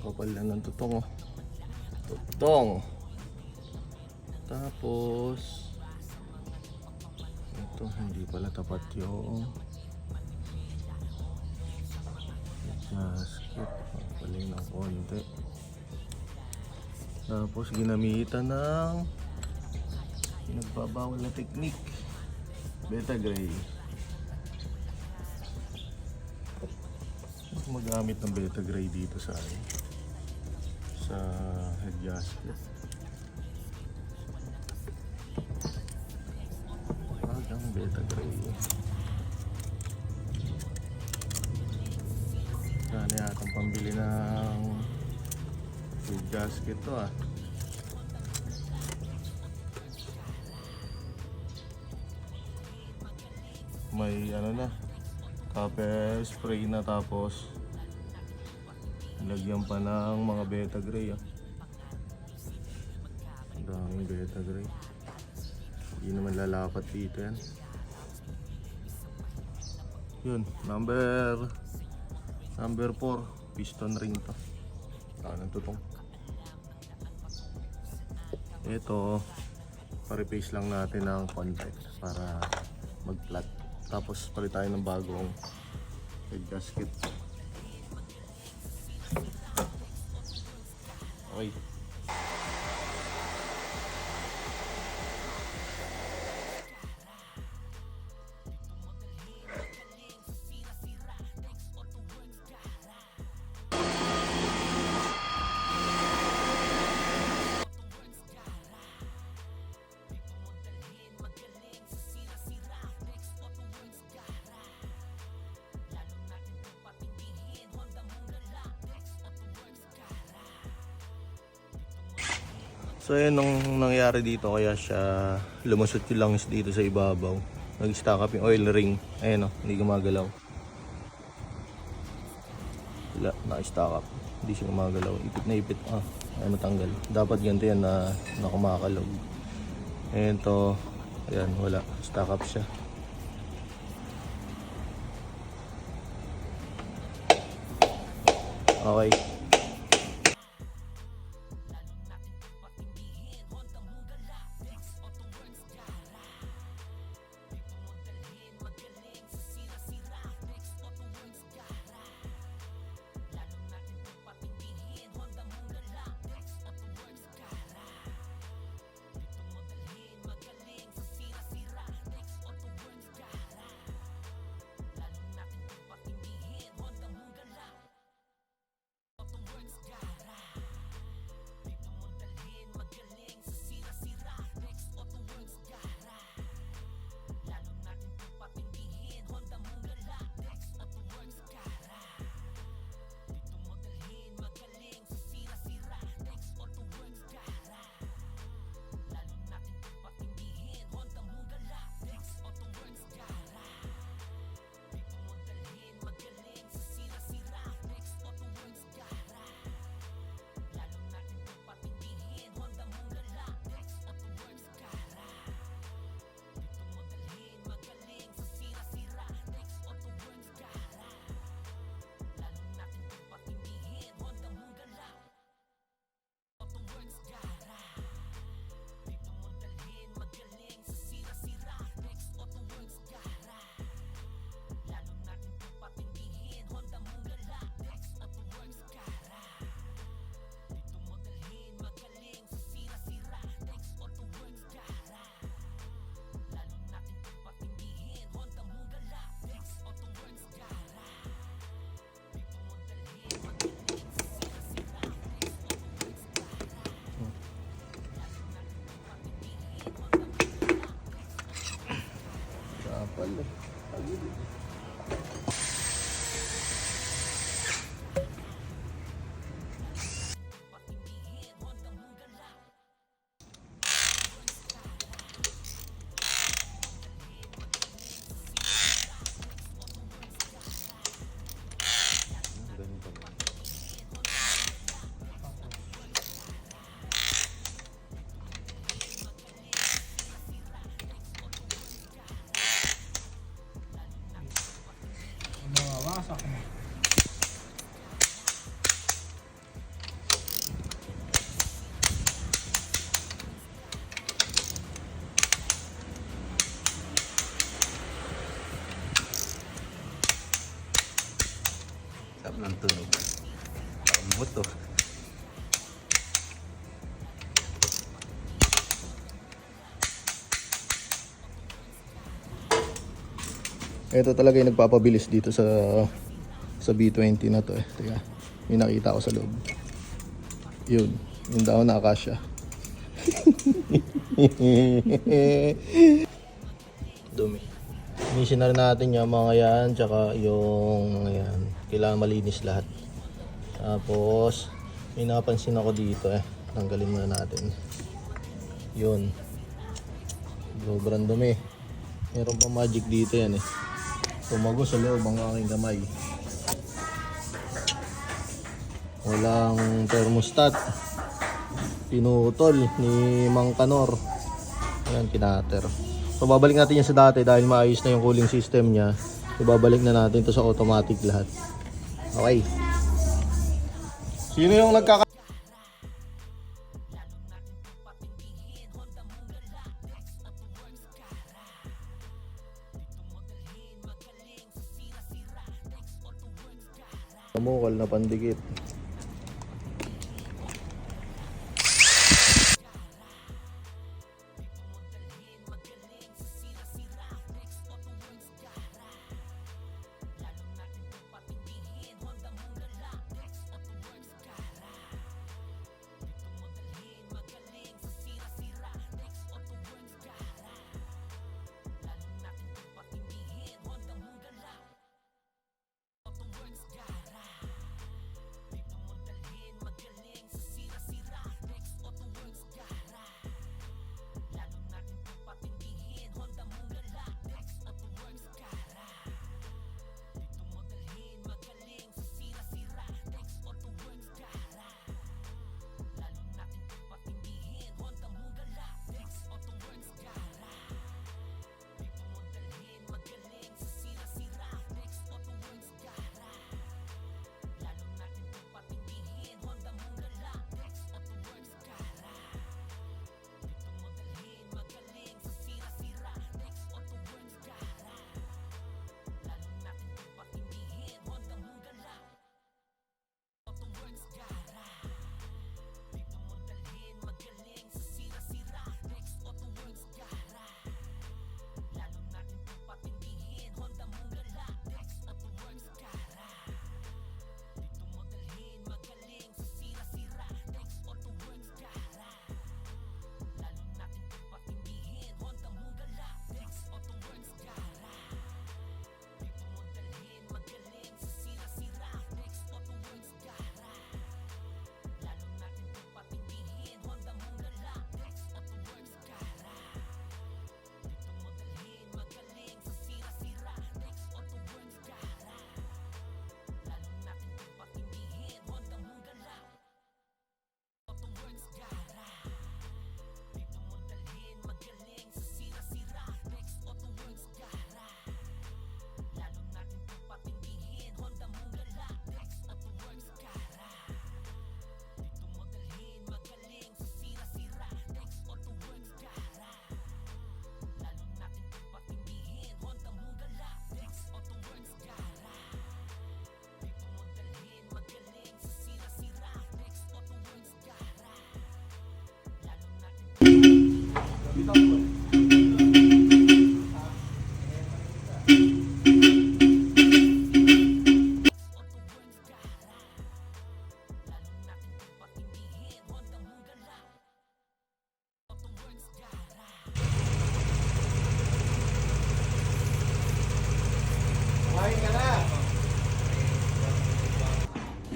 Ang kapal na ng tutong, oh. Tutong. Tapos ito, hindi pala tapat yung gasket. Paling ng konti. Tapos ginamitan ng pinagbabawal na technique, beta gray. Magamit ng beta gray dito sa head gasket. Ang beta gray. Sana yatang pambili ng head gasket to, ah. May ano na, copper spray na, tapos lagyan pa ng mga beta gray, ah. Ang daming beta gray. Hindi naman lalapat dito yan. Yun, number 4, piston ring to. Ng tutong. Ito, pa-replace lang natin ng contact para mag-flat. Tapos palit tayo ng bagong head gasket. Okay. So yun, nung nangyari dito, kaya siya lumusot yung langis dito sa ibabaw. Nag-stack up yung oil ring. Ayan, oh, hindi gumagalaw. Wala, naka-stack up. Hindi siya gumagalaw. Ipit na ipit. Ay matanggal. Dapat ganito yan na kumakalog. Ayan to. Ayan, wala. Stack up siya. Okay. Sarap ng tunog. Ang buto. Ito talaga yung nagpapabilis dito sa B20 na to eh. Teka, may nakita ko sa loob. Yun, yung daon na akasya. Dumi. Inisin na rin natin yung mga yan, tsaka yung yan. Kailangan malinis lahat. Tapos, may napansin ako dito eh. Tanggalin muna natin. Yun. Sobrang dumi. Meron pa magic dito yan eh. Tumago sa loob ang aking kamay. Walang thermostat. Pinutol ni Mang Kanor. Ayan, kinater. So babalik natin yan sa dati dahil maayos na yung cooling system niya. Ibabalik na natin to sa automatic lahat. Okay. Sino yung nagkaka... Mukal na pandikit.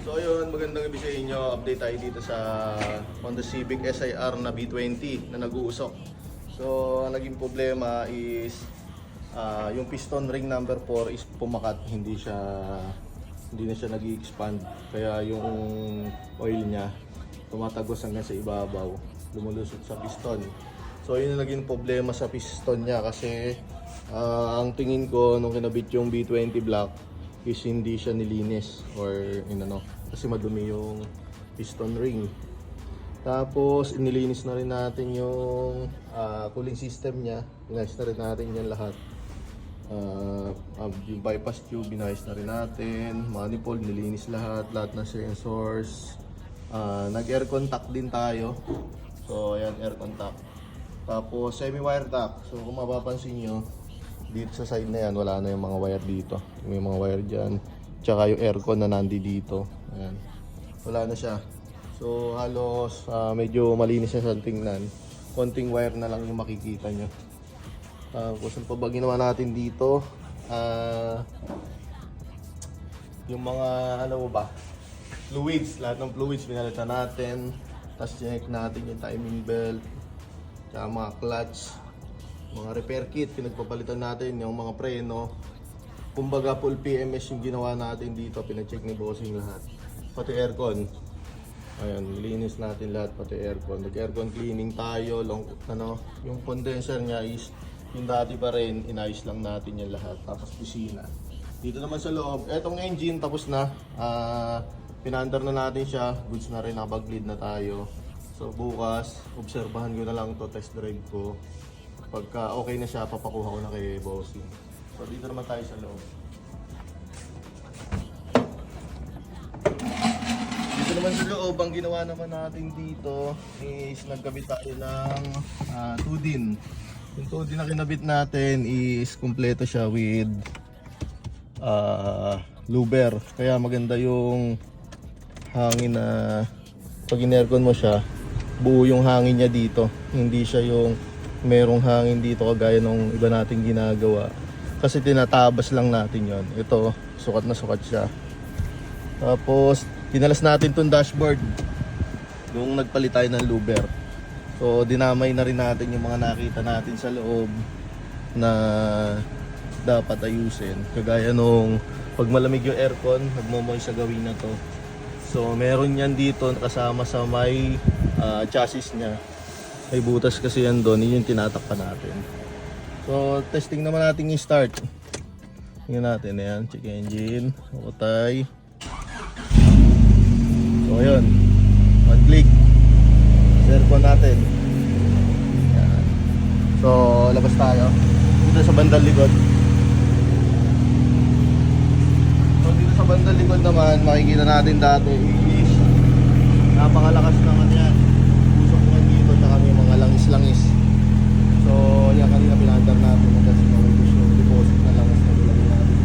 So ayun, magandang gabi sa inyo. Update tayo dito sa Honda Civic SIR na B20 na nag-uusok. So ang naging problema is yung piston ring number 4 is pumakat, hindi na siya nag-expand. Kaya yung oil niya tumatagos hanggang sa ibabaw, lumulusot sa piston. So yun yung naging problema sa piston niya kasi ang tingin ko nung kinabit yung B20 block is hindi siya nilinis or kasi madumi yung piston ring. Tapos inilinis na rin natin yung cooling system niya. Inayos na rin natin yan lahat. Yung bypass tube, binayos na rin natin. Manifold, nilinis lahat ng sensors. Nag-air contact din tayo. So, ayan, air contact. Tapos, semi-wire tack. So, kung mapapansin nyo, dito sa side na yan, wala na yung mga wire dito. May mga wire dyan. Tsaka yung aircon na nandi dito. Ayan. Wala na siya. So, halos medyo malinis siya sa tingnan. Konting wire na lang yung makikita nyo. Tapos, ang pa ba ginawa natin dito? Yung mga, ano ba? Fluids. Lahat ng fluids, pinalitan natin. Tapos, check natin yung timing belt. Tsaka mga clutch. Mga repair kit, pinagpapalitan natin yung mga preno. Kumbaga full PMS yung ginawa natin dito, pinacheck ni bossing lahat. Pati aircon. Ayan, nilinis natin lahat pati aircon. Nag-aircon cleaning tayo, yung condenser niya is yung dati pa rin, inayos lang natin yan lahat. Tapos kusina. Dito naman sa loob, etong engine tapos na. Pinandar na natin siya, goods na rin, nakapag-bleed na tayo. So bukas, obserbahan ko na lang to, test drive ko. Pagka okay na siya, papakuha ko na kay bossing. So dito naman tayo sa loob. Dito naman sa loob, ang ginawa naman natin dito is nagkabit tayo ng 2DIN. Yung 2DIN na kinabit natin is kumpleto siya with luber. Kaya maganda yung hangin na pag in-aircon mo siya, buo yung hangin niya dito. Hindi siya yung merong hangin dito kagaya nung iba nating ginagawa. Kasi tinatabas lang natin yon. Ito, sukat na sukat siya. Tapos, tinalas natin tong dashboard. Yung nagpalit tayo ng luber. So, dinamay na rin natin yung mga nakita natin sa loob na dapat ayusin. Kagaya nung pag malamig yung aircon, nagmomoy sa gawin na to. So, meron yan dito kasama sa may chassis niya. May butas kasi yan doon, yun yung tinatakpan natin. So, testing naman natin yung start. Tingnan natin, ayan, check engine, ukay. So, ayun, one click, aircon natin. Ayan. So, labas tayo. Dito sa bandang likod. So, dito sa bandang likod naman, makikita natin dati is napakalakas naman yan. Saka may mga langis-langis. So, yan kanina pinandar natin kasi may gusto deposit na langis na nilagay natin.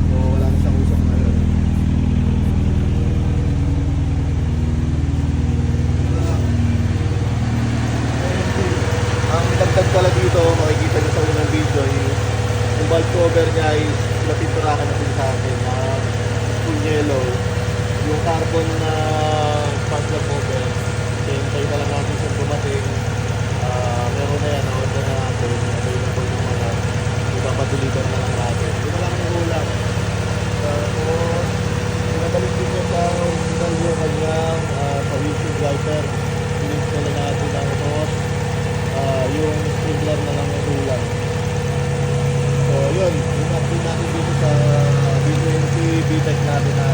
So, wala na siyang usok ngayon. Ang dagdag pala dito, makikita nyo sa unang video is yung valve cover niya is napinturakan natin sa akin na full yellow. Yung carbon na valve cover, hintay na lang natin siyang dumating. Meron na yan, na-order na natin. Available yung mga ipapatulitan na lang natin. Hindi na lang yung ulam. Tapos, pinabalik din niya sa original yung kanyang sa windshield wiper. Pininstall na natin ang hose. Yung sprinkler na lang yung ulam. So, yun. Yung update natin dito sa B20 VTEC natin na